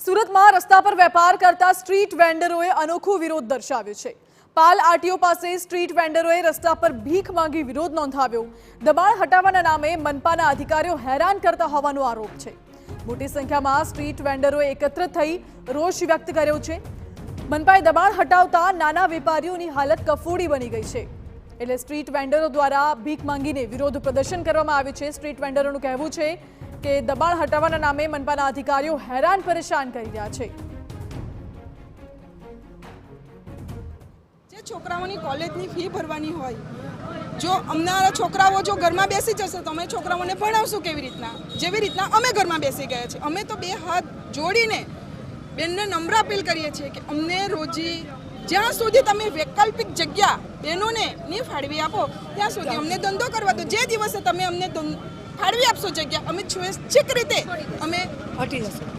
સુરતમાં રસ્તા પર વેપાર કરતા સ્ટ્રીટ વેન્ડરોએ અનોખો વિરોધ દર્શાવ્યો છે। પાલ આરટીઓ પાસે સ્ટ્રીટ વેન્ડરોએ રસ્તા પર ભીખ માંગી વિરોધ નોંધાવ્યો। દબાણ હટાવવાના નામે મનપાના અધિકારીઓ હેરાન કરતા હોવાનો આરોપ છે। મોટી સંખ્યામાં સ્ટ્રીટ વેન્ડરોએ એકત્રિત થઈ રોષ વ્યક્ત કર્યો છે। મનપાએ દબાણ હટાવતા નાના વેપારીઓની હાલત કફોડી બની ગઈ છે, એટલે સ્ટ્રીટ વેન્ડરો દ્વારા ભીખ માંગીને વિરોધ પ્રદર્શન કરવામાં આવ્યું છે। સ્ટ્રીટ વેન્ડરોનું કહેવું છે કે દબાણ હટાવવાના નામે મનપાના અધિકારીઓ હેરાન પરેશાન કરી રહ્યા છે। જે છોકરાઓની કોલેજની ફી ભરવાની હોય, જો અમારા છોકરાઓ જો ઘરમાં બેસી જશે તો અમે છોકરાઓને ભણાવશું કેવી રીતના? જેવી રીતના અમે ઘરમાં બેસી ગયા છે। અમે તો બે હાથ જોડીને બેનને નમ્ર અપીલ કરીએ છીએ કે અમને રોજી જ્યાં સુધી તમે વૈકલ્પિક જગ્યા બહેનોને નહીં ફાળવી આપો ત્યાં સુધી અમને ધંધો કરવા દો। જે દિવસે તમે અમને ફાળવી આપશો જગ્યા, અમે સ્વૈચ્છિક રીતે અમે હટી જશું।